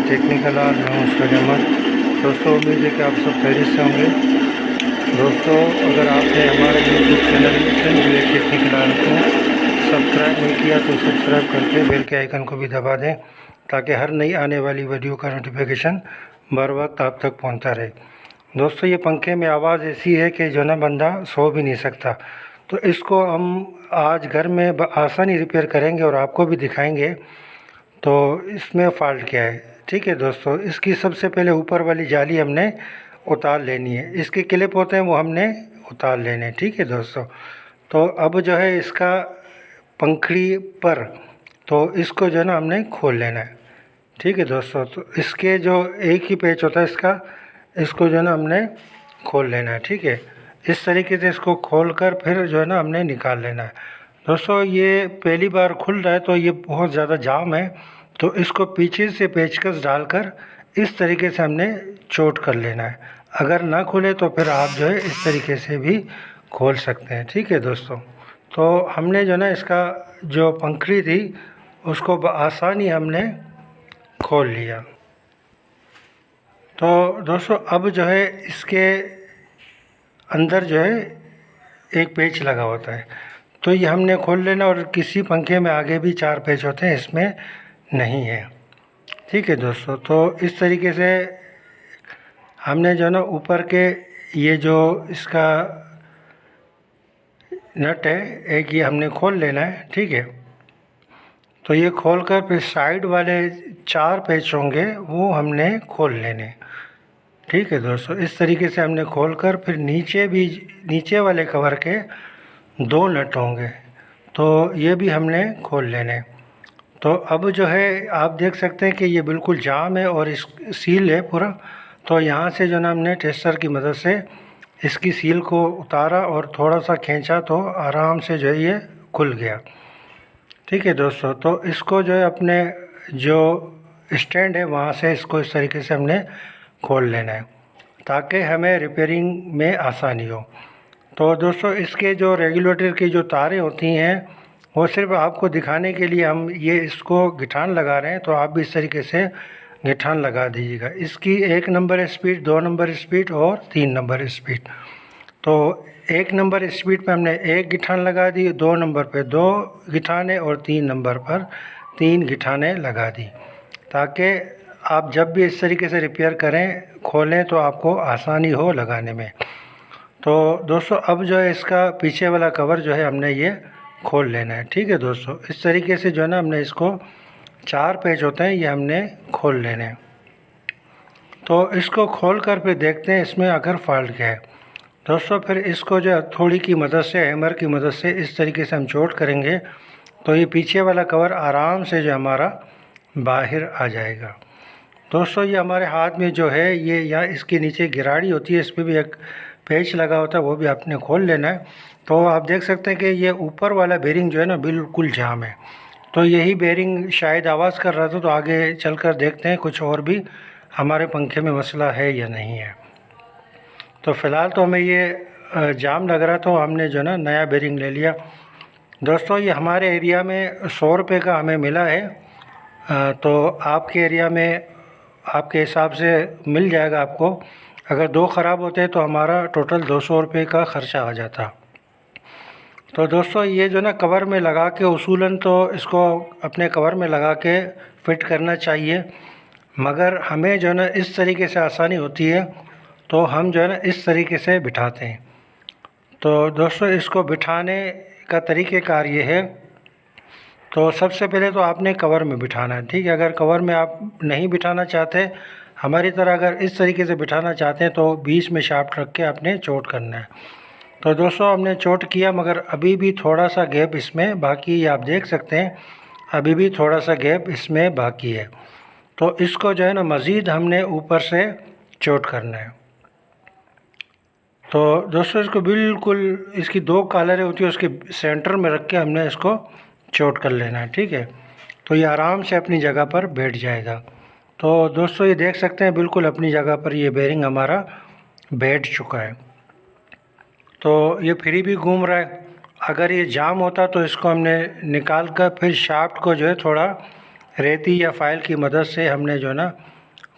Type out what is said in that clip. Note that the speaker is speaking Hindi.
टेक्निकल आर मैं हूं उसका अहमद। दोस्तों उम्मीद है कि आप सब खैरियत से होंगे। दोस्तों अगर आपने हमारे YouTube channel Chand Technical R को सब्सक्राइब नहीं किया तो सब्सक्राइब करके बेल के आइकन को भी दबा दें ताकि हर नई आने वाली वीडियो का नोटिफिकेशन बर वक्त आप तक पहुंचता रहे। दोस्तों ये पंखे में आवाज़ ऐसी है कि जो ना बंदा सो भी नहीं सकता, तो इसको हम आज घर में आसानी रिपेयर करेंगे और आपको भी दिखाएंगे। तो इसमें फ़ाल्ट क्या है, ठीक है दोस्तों। इसकी सबसे पहले ऊपर वाली जाली हमने उतार लेनी है, इसके क्लिप होते हैं वो हमने उतार लेने, ठीक है दोस्तों। तो अब जो है इसका पंखड़ी पर, तो इसको जो है ना हमने खोल लेना है, ठीक है दोस्तों। तो इसके जो एक ही पेच होता है इसका, इसको जो है ना हमने खोल लेना है, ठीक है। इस तरीके से इसको खोलकर फिर जो है ना हमने निकाल लेना है। दोस्तों ये पहली बार खुल रहा है तो ये बहुत ज़्यादा जाम है, तो इसको पीछे से पेचकस डालकर इस तरीके से हमने चोट कर लेना है। अगर ना खुले तो फिर आप जो है इस तरीके से भी खोल सकते हैं, ठीक है दोस्तों। तो हमने जो ना इसका जो पंखड़ी थी उसको आसानी हमने खोल लिया। तो दोस्तों अब जो है इसके अंदर जो है एक पेच लगा होता है, तो ये हमने खोल लेना। और किसी पंखे में आगे भी 4 पेच होते हैं, इसमें नहीं है, ठीक है दोस्तों। तो इस तरीके से हमने जो ना ऊपर के ये जो इसका नट है एक, ये हमने खोल लेना है, ठीक है। तो ये खोलकर फिर साइड वाले 4 पेच होंगे वो हमने खोल लेने, ठीक है दोस्तों। इस तरीके से हमने खोलकर फिर नीचे वाले कवर के 2 नट होंगे, तो ये भी हमने खोल लेने। तो अब जो है आप देख सकते हैं कि ये बिल्कुल जाम है और इस सील है पूरा। तो यहाँ से जो ना हमने टेस्टर की मदद से इसकी सील को उतारा और थोड़ा सा खींचा तो आराम से जो है ये खुल गया, ठीक है दोस्तों। तो इसको जो है अपने जो स्टैंड है वहाँ से इसको इस तरीके से हमने खोल लेना है ताकि हमें रिपेयरिंग में आसानी हो। तो दोस्तों इसके जो रेगुलेटर की जो तारें होती हैं वो सिर्फ आपको दिखाने के लिए हम ये इसको गिठान लगा रहे हैं, तो आप भी इस तरीके से गिठान लगा दीजिएगा। इसकी 1 नंबर स्पीड, 2 नंबर स्पीड और 3 नंबर स्पीड। तो 1 नंबर स्पीड पे हमने 1 गिठान लगा दी, 2 नंबर पे 2 गिठाने और 3 नंबर पर 3 गिठाने लगा दी, ताकि आप जब भी इस तरीके से रिपेयर करें खोलें तो आपको आसानी हो लगाने में। तो दोस्तों अब जो है इसका पीछे वाला कवर जो है हमने ये खोल लेना है, ठीक है दोस्तों। इस तरीके से जो है ना हमने इसको 4 पेच होते हैं ये हमने खोल लेने हैं। तो इसको खोल कर फिर देखते हैं इसमें अगर फॉल्ट क्या है। दोस्तों फिर इसको जो हथौड़ी की मदद से, हैमर की मदद से इस तरीके से हम चोट करेंगे तो ये पीछे वाला कवर आराम से जो हमारा बाहर आ जाएगा। दोस्तों ये हमारे हाथ में जो है ये यहाँ इसके नीचे गिराड़ी होती है, इस पर भी एक पेच लगा होता है, वो भी आपने खोल लेना है। तो आप देख सकते हैं कि ये ऊपर वाला बेरिंग जो है ना बिल्कुल जाम है, तो यही बेरिंग शायद आवाज़ कर रहा था। तो आगे चलकर देखते हैं कुछ और भी हमारे पंखे में मसला है या नहीं है। तो फ़िलहाल तो हमें ये जाम लग रहा, तो हमने जो ना नया बेरिंग ले लिया। दोस्तों ये हमारे एरिया में 100 रुपये का हमें मिला है, तो आपके एरिया में आपके हिसाब से मिल जाएगा आपको। अगर 2 ख़राब होते तो हमारा टोटल 200 रुपये का ख़र्चा आ जाता। तो दोस्तों ये जो ना कवर में लगा के उसूलन तो इसको अपने कवर में लगा के फ़िट करना चाहिए, मगर हमें जो है ना इस तरीके से आसानी होती है तो हम जो है ना इस तरीके से बिठाते हैं। तो दोस्तों इसको बिठाने का तरीक़ेकार ये है, तो सबसे पहले तो आपने कवर में बिठाना है, ठीक है। अगर कवर में आप नहीं बिठाना चाहते, हमारी तरह अगर इस तरीके से बिठाना चाहते हैं, तो बीच में शाफ्ट रख के आपने चोट करना है। तो दोस्तों हमने चोट किया, मगर अभी भी थोड़ा सा गैप इसमें बाकी है, आप देख सकते हैं अभी भी थोड़ा सा गैप इसमें बाकी है। तो इसको जो है ना मज़ीद हमने ऊपर से चोट करना है। तो दोस्तों इसको बिल्कुल इसकी 2 कॉलरें होती है उसके सेंटर में रख के हमने इसको चोट कर लेना है, ठीक है। तो ये आराम से अपनी जगह पर बैठ जाएगा। तो दोस्तों ये देख सकते हैं बिल्कुल अपनी जगह पर ये बेरिंग हमारा बैठ चुका है। तो ये फ्री भी घूम रहा है। अगर ये जाम होता तो इसको हमने निकाल कर फिर शाफ्ट को जो है थोड़ा रेती या फाइल की मदद से हमने जो है ना